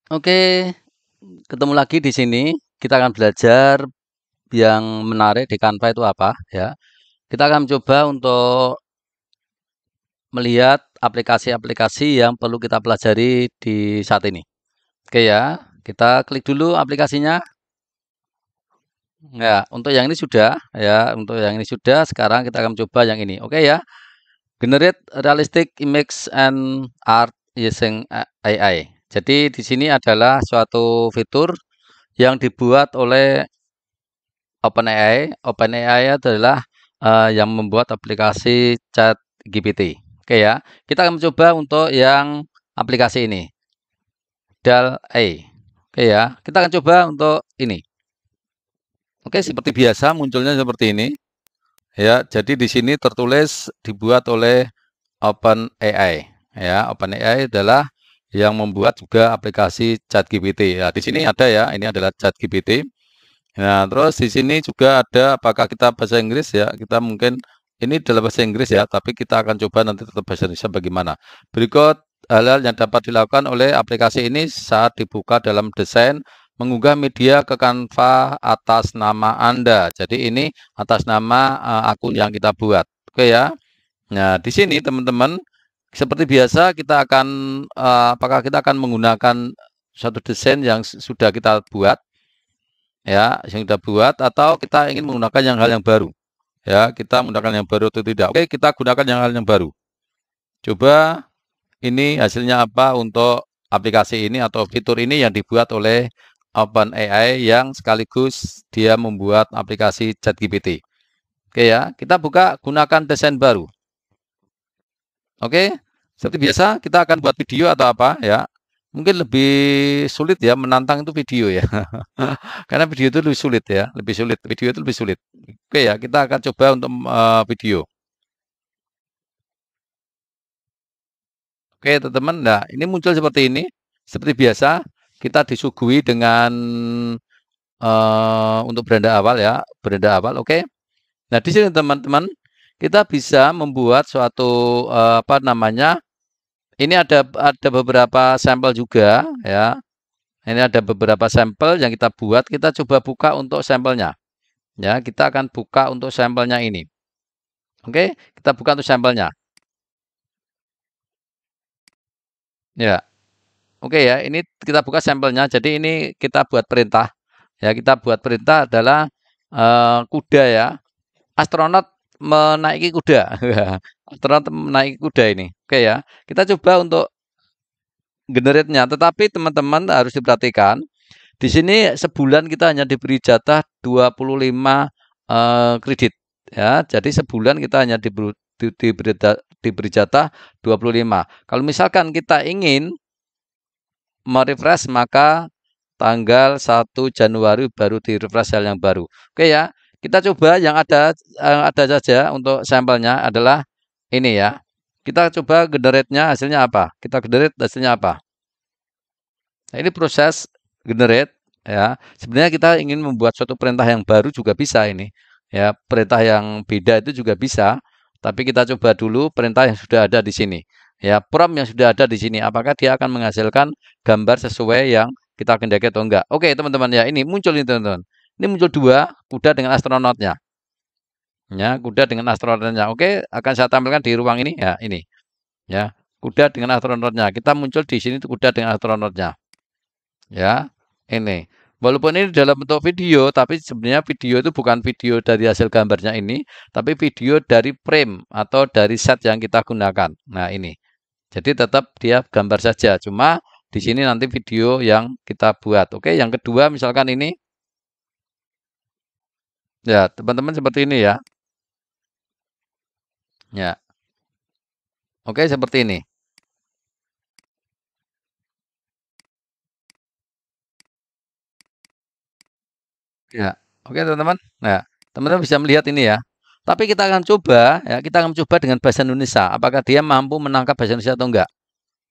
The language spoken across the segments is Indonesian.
Oke, ketemu lagi di sini. Kita akan belajar yang menarik di Canva itu apa ya. Kita akan coba untuk melihat aplikasi-aplikasi yang perlu kita pelajari di saat ini. Oke ya, kita klik dulu aplikasinya. Ya, untuk yang ini sudah ya, untuk yang ini sudah. Sekarang kita akan coba yang ini. Oke ya. Generate realistic image and art using AI. Jadi di sini adalah suatu fitur yang dibuat oleh OpenAI. OpenAI adalah yang membuat aplikasi Chat GPT. Oke ya, kita akan mencoba untuk yang aplikasi ini, DAL-E. Oke ya, kita akan coba untuk ini. Oke, seperti biasa munculnya seperti ini. Ya, jadi di sini tertulis dibuat oleh OpenAI. Ya, OpenAI adalah yang membuat juga aplikasi ChatGPT. Ya, di sini ada ya, ini adalah ChatGPT. Nah, terus di sini juga ada apakah kita bahasa Inggris ya, kita mungkin ini dalam bahasa Inggris ya, tapi kita akan coba nanti tetap bahasa Indonesia bagaimana. Berikut hal-hal yang dapat dilakukan oleh aplikasi ini saat dibuka dalam desain mengunggah media ke Canva atas nama Anda. Jadi ini atas nama akun yang kita buat. Oke ya. Nah, di sini teman-teman seperti biasa kita akan apakah kita akan menggunakan satu desain yang sudah kita buat ya, yang kita buat atau kita ingin menggunakan yang hal yang baru. Ya, kita menggunakan yang baru atau tidak. Oke, kita gunakan yang hal yang baru. Coba ini hasilnya apa untuk aplikasi ini atau fitur ini yang dibuat oleh OpenAI yang sekaligus dia membuat aplikasi ChatGPT. Oke ya, kita buka gunakan desain baru. Oke, seperti biasa kita akan buat video atau apa ya. Mungkin lebih sulit ya, menantang itu video ya. Karena video itu lebih sulit ya, lebih sulit. Video itu lebih sulit. Oke ya, kita akan coba untuk video. Oke, teman-teman. Nah, ini muncul seperti ini. Seperti biasa, kita disuguhi dengan untuk beranda awal ya, beranda awal. Oke. Nah, di sini teman-teman, kita bisa membuat suatu apa namanya? Ini ada beberapa sampel juga ya. Ini ada beberapa sampel yang kita buat. Kita coba buka untuk sampelnya. Ya, kita akan buka untuk sampelnya ini. Oke, kita buka untuk sampelnya. Ya, oke ya. Ini kita buka sampelnya. Jadi ini kita buat perintah. Ya, kita buat perintah adalah kuda ya. Astronot menaiki kuda. Astronot menaiki kuda ini. Oke ya. Kita coba untuk generate-nya. Tetapi teman-teman harus diperhatikan. Di sini sebulan kita hanya diberi jatah 25 kredit ya. Jadi sebulan kita hanya diberi jatah 25. Kalau misalkan kita ingin merefresh maka tanggal 1 Januari baru direfresh hal yang baru. Oke ya. Kita coba yang ada saja untuk sampelnya adalah ini ya. Kita coba generate-nya hasilnya apa? Kita generate hasilnya apa? Nah, ini proses generate ya. Sebenarnya kita ingin membuat suatu perintah yang baru juga bisa ini. Ya, perintah yang beda itu juga bisa. Tapi kita coba dulu perintah yang sudah ada di sini. Ya, prompt yang sudah ada di sini. Apakah dia akan menghasilkan gambar sesuai yang kita kehendaki atau enggak? Oke, teman-teman ya, ini muncul ini teman-teman. Ini muncul dua kuda dengan astronotnya. Ya, kuda dengan astronotnya. Oke, akan saya tampilkan di ruang ini ya, ini. Ya, kuda dengan astronotnya. Kita muncul di sini kuda dengan astronotnya. Ya, ini. Walaupun ini dalam bentuk video, tapi sebenarnya video itu bukan video dari hasil gambarnya ini, tapi video dari frame atau dari set yang kita gunakan. Nah, ini. Jadi tetap dia gambar saja, cuma di sini nanti video yang kita buat. Oke, yang kedua misalkan ini. Ya, teman-teman seperti ini ya. Ya. Oke, seperti ini. Ya. Oke, teman-teman. Nah, teman-teman bisa melihat ini ya. Tapi kita akan coba ya, kita akan coba dengan bahasa Indonesia. Apakah dia mampu menangkap bahasa Indonesia atau enggak?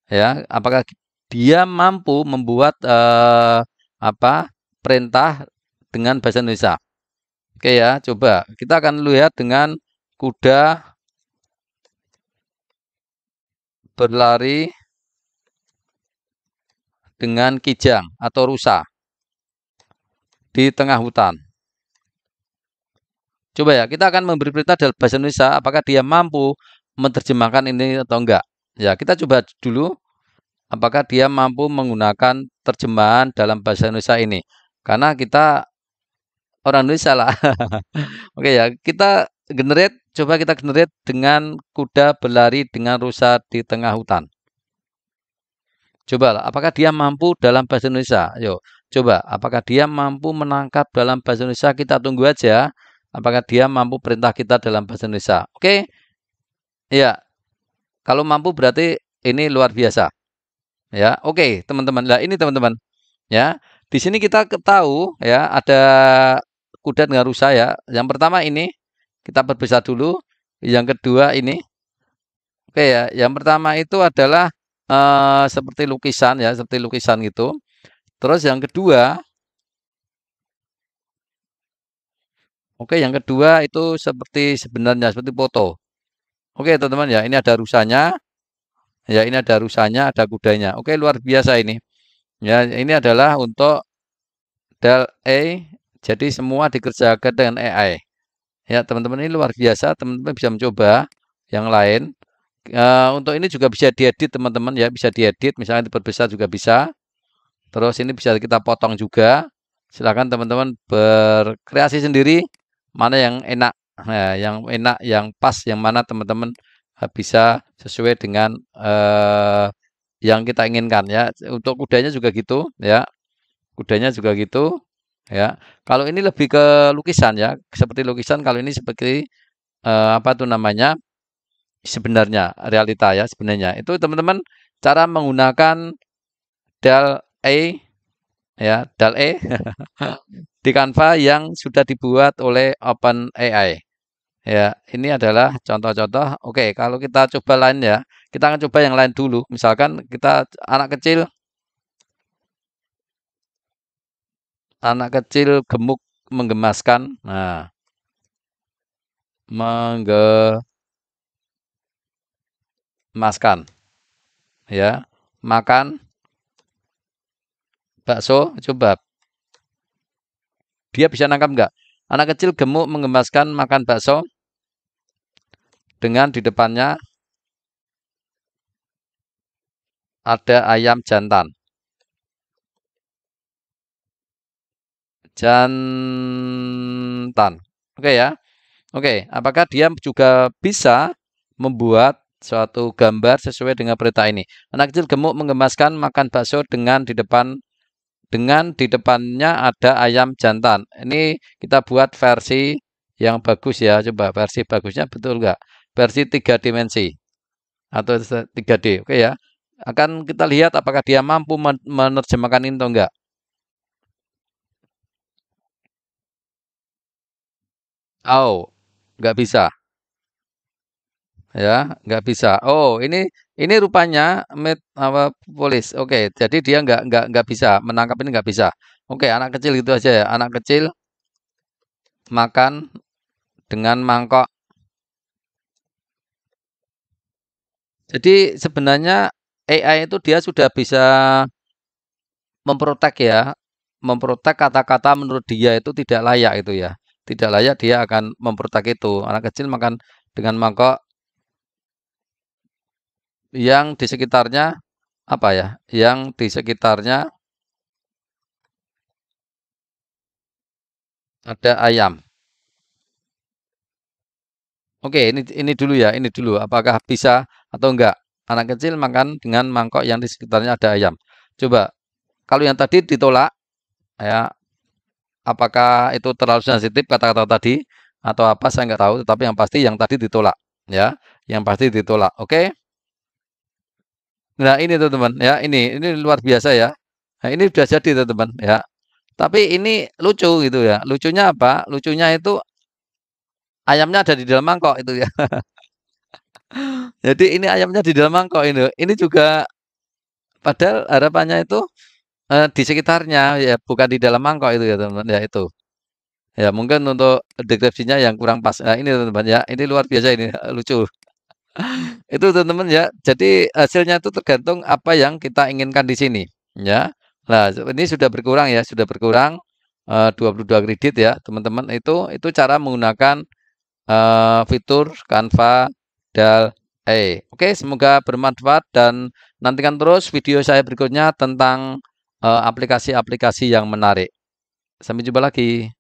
Ya, apakah dia mampu membuat apa perintah dengan bahasa Indonesia? Oke ya, coba kita akan lihat dengan kuda berlari dengan kijang atau rusa di tengah hutan. Coba ya, kita akan memberi perintah dalam bahasa Indonesia, apakah dia mampu menerjemahkan ini atau enggak. Ya, kita coba dulu apakah dia mampu menggunakan terjemahan dalam bahasa Indonesia ini. Karena kita orang Indonesia lah. Oke ya, coba kita generate dengan kuda berlari dengan rusa di tengah hutan. Coba lah, apakah dia mampu dalam bahasa Indonesia? Ayo, coba, apakah dia mampu menangkap dalam bahasa Indonesia? Kita tunggu aja. Apakah dia mampu perintah kita dalam bahasa Indonesia? Oke, ya. Kalau mampu berarti ini luar biasa. Ya, oke, teman-teman. Nah, ini teman-teman. Ya, di sini kita tahu ya ada kuda dengan rusa ya. Yang pertama ini kita perbesar dulu. Yang kedua ini, oke ya. Yang pertama itu adalah seperti lukisan ya, seperti lukisan gitu. Terus yang kedua, oke, yang kedua itu seperti sebenarnya seperti foto. Oke, teman-teman ya, ini ada rusanya. Ya, ini ada rusanya, ada kudanya. Oke, luar biasa ini. Ya, ini adalah untuk del A. Jadi semua dikerjakan dengan AI. Ya, teman-teman ini luar biasa. Teman-teman bisa mencoba yang lain. Untuk ini juga bisa diedit, teman-teman ya, bisa diedit. Misalnya diperbesar juga bisa. Terus ini bisa kita potong juga. Silakan teman-teman berkreasi sendiri mana yang enak. Nah, yang enak, yang pas, yang mana teman-teman bisa sesuai dengan yang kita inginkan ya. Untuk kudanya juga gitu ya. Kudanya juga gitu ya. Kalau ini lebih ke lukisan ya, seperti lukisan. Kalau ini seperti apa tuh namanya? Sebenarnya realita ya sebenarnya. Itu teman-teman cara menggunakan DAL E ya, DAL E di Canva yang sudah dibuat oleh OpenAI. Ya, ini adalah contoh-contoh. Oke, kalau kita coba lain ya, kita akan coba yang lain dulu. Misalkan kita anak kecil gemuk menggemaskan. Nah, menggemaskan ya. Makan bakso, coba dia bisa nangkap enggak? Anak kecil gemuk menggemaskan makan bakso dengan di depannya ada ayam jantan. Jantan. Oke ya. Oke, apakah dia juga bisa membuat suatu gambar sesuai dengan perintah ini? Anak kecil gemuk menggemaskan makan bakso dengan di depannya ada ayam jantan. Ini kita buat versi yang bagus ya. Coba versi bagusnya betul enggak? Versi 3 dimensi atau 3D. Oke ya. Akan kita lihat apakah dia mampu menerjemahkan ini atau enggak. Oh, enggak bisa. Ya, nggak bisa. Oh, ini rupanya apa polis. Oke, jadi dia nggak bisa menangkap ini nggak bisa. Oke, anak kecil gitu aja ya. Anak kecil makan dengan mangkok. Jadi sebenarnya AI itu dia sudah bisa memprotek ya, memprotek kata-kata menurut dia itu tidak layak itu ya. Tidak layak dia akan memprotek itu. Anak kecil makan dengan mangkok yang di sekitarnya apa ya? Yang di sekitarnya ada ayam. Oke, ini dulu ya, ini dulu. Apakah bisa atau enggak? Anak kecil makan dengan mangkok yang di sekitarnya ada ayam. Coba, kalau yang tadi ditolak, ya, apakah itu terlalu sensitif kata-kata tadi atau apa? Saya nggak tahu. Tetapi yang pasti yang tadi ditolak, ya, yang pasti ditolak. Oke. Nah, ini teman-teman, ya, ini luar biasa ya. Nah, ini sudah jadi teman-teman, ya. Tapi ini lucu gitu ya. Lucunya apa? Lucunya itu ayamnya ada di dalam mangkok itu ya. Jadi ini ayamnya di dalam mangkok ini. Ini juga padahal harapannya itu di sekitarnya ya, bukan di dalam mangkok itu ya teman-teman ya itu. Ya mungkin untuk deskripsinya yang kurang pas. Nah ini teman-teman ya, ini luar biasa ini lucu. Itu teman-teman ya. Jadi hasilnya itu tergantung apa yang kita inginkan di sini. ya. Nah, ini sudah berkurang ya, sudah berkurang 22 kredit ya, teman-teman. Itu cara menggunakan fitur Canva DAL-E. Oke, semoga bermanfaat dan nantikan terus video saya berikutnya tentang aplikasi-aplikasi yang menarik. Sampai jumpa lagi.